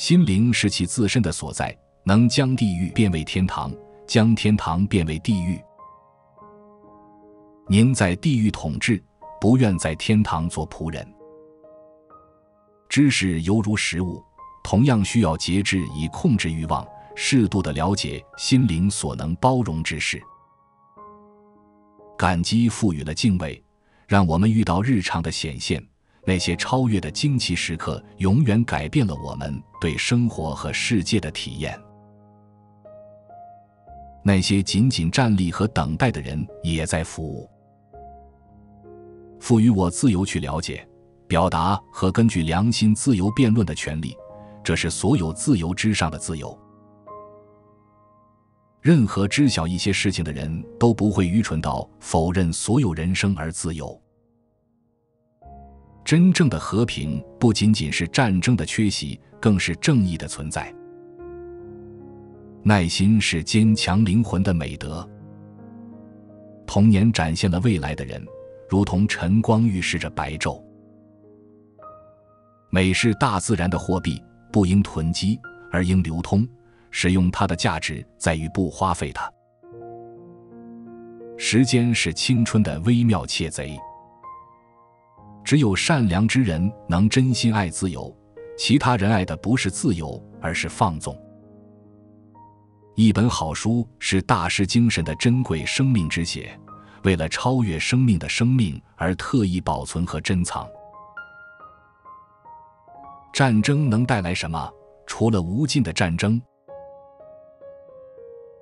心灵是其自身的所在，能将地狱变为天堂，将天堂变为地狱。宁在地狱统治，不愿在天堂做仆人。知识犹如食物，同样需要节制以控制欲望，适度地了解心灵所能包容之事。感激赋予了敬畏，让我们遇到日常的显现，那些超越的惊奇时刻永远改变了我们对生活和世界的体验。那些仅仅站立和等待的人也在服务。赋予我自由去了解、表达和根据良心自由辩论的权利，这是所有自由之上的自由。任何知晓一些事情的人都不会愚蠢到否认所有人生而自由。真正的和平不仅仅是战争的缺席，更是正义的存在。耐心是坚强灵魂的美德。童年展现了未来的人，如同晨光预示着白昼。美是大自然的货币，不应囤积，而应流通，使用它的价值在于不花费它。时间是青春的微妙窃贼。只有善良之人能真心爱自由，其他人爱的不是自由，而是放纵。一本好书是大师精神的珍贵生命之血，为了超越生命的生命而特意保存和珍藏。战争能带来什么？除了无尽的战争。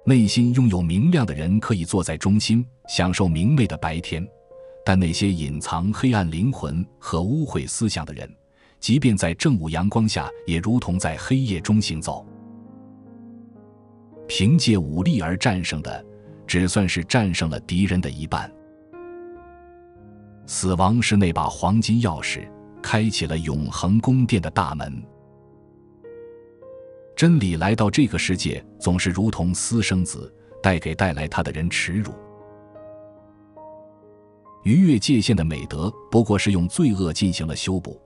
内心拥有明亮的人可以坐在中心，享受明媚的白天，但那些隐藏黑暗灵魂和污秽思想的人，即便在正午阳光下，也如同在黑夜中行走。凭借武力而战胜的，只算是战胜了敌人的一半。死亡是那把黄金钥匙，开启了永恒宫殿的大门。真理来到这个世界，总是如同私生子，带来他的人耻辱。逾越界限的美德，不过是用罪恶进行了修补，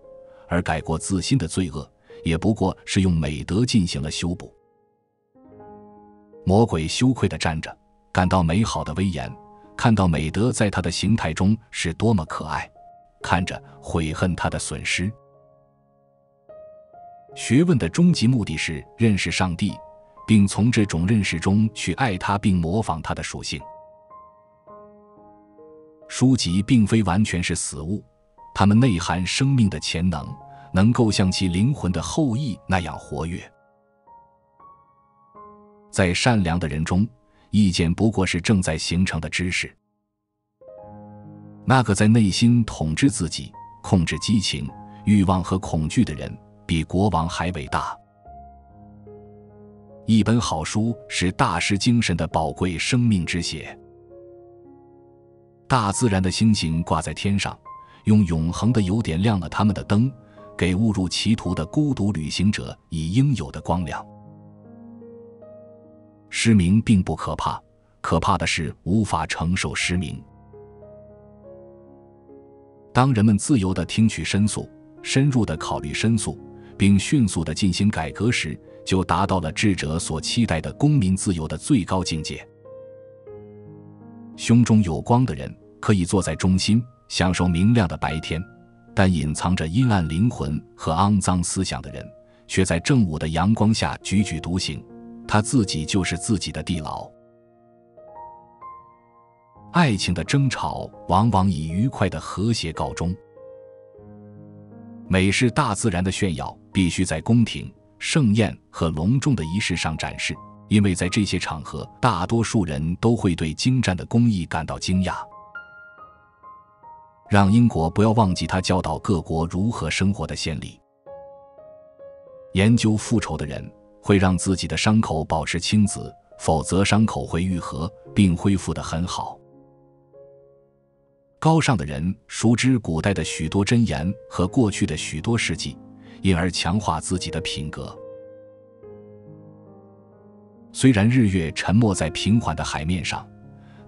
而改过自新的罪恶，也不过是用美德进行了修补。魔鬼羞愧地站着，感到美好的威严，看到美德在他的形态中是多么可爱，看着悔恨他的损失。学问的终极目的是认识上帝，并从这种认识中去爱他并模仿他的属性。书籍并非完全是死物，它们内含生命的潜能，能够像其灵魂的后裔那样活跃。在善良的人中，意见不过是正在形成的知识。那个在内心统治自己、控制激情、欲望和恐惧的人，比国王还伟大。一本好书是大师精神的宝贵生命之血。大自然的星星挂在天上，用永恒的油点亮了他们的灯，给误入歧途的孤独旅行者以应有的光亮。失明并不可怕，可怕的是无法承受失明。当人们自由地听取申诉，深入地考虑申诉，并迅速地进行改革时，就达到了智者所期待的公民自由的最高境界。胸中有光的人可以坐在中心，享受明亮的白天，但隐藏着阴暗灵魂和肮脏思想的人，却在正午的阳光下踽踽独行，他自己就是自己的地牢。爱情的争吵往往以愉快的和谐告终。美是大自然的炫耀，必须在宫廷、盛宴和隆重的仪式上展示，因为在这些场合，大多数人都会对精湛的工艺感到惊讶。让英国不要忘记他教导各国如何生活的先例。研究复仇的人会让自己的伤口保持青紫，否则伤口会愈合并恢复得很好。高尚的人熟知古代的许多箴言和过去的许多事迹，因而强化自己的品格。虽然日月沉没在平缓的海面上，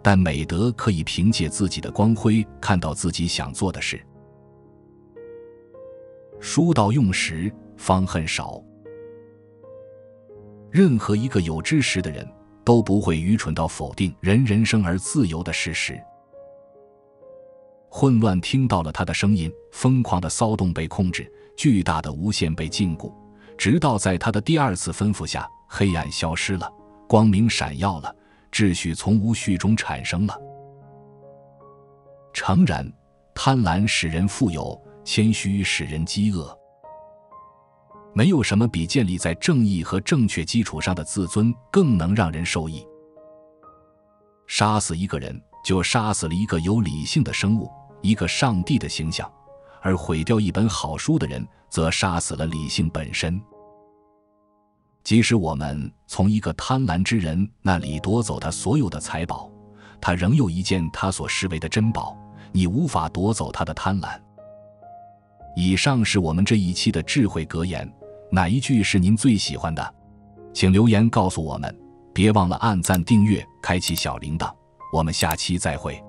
但美德可以凭借自己的光辉看到自己想做的事。书到用时方恨少。任何一个有知识的人都不会愚蠢到否定人生而自由的事实。混乱听到了他的声音，疯狂的骚动被控制，巨大的无限被禁锢，直到在他的第二次吩咐下，黑暗消失了，光明闪耀了，秩序从无序中产生了。诚然，贪婪使人富有，谦虚使人饥饿。没有什么比建立在正义和正确基础上的自尊更能让人受益。杀死一个人，就杀死了一个有理性的生物，一个上帝的形象，而毁掉一本好书的人，则杀死了理性本身。即使我们从一个贪婪之人那里夺走他所有的财宝，他仍有一件他所视为的珍宝，你无法夺走他的贪婪。以上是我们这一期的智慧格言，哪一句是您最喜欢的？请留言告诉我们，别忘了按赞订阅，开启小铃铛，我们下期再会。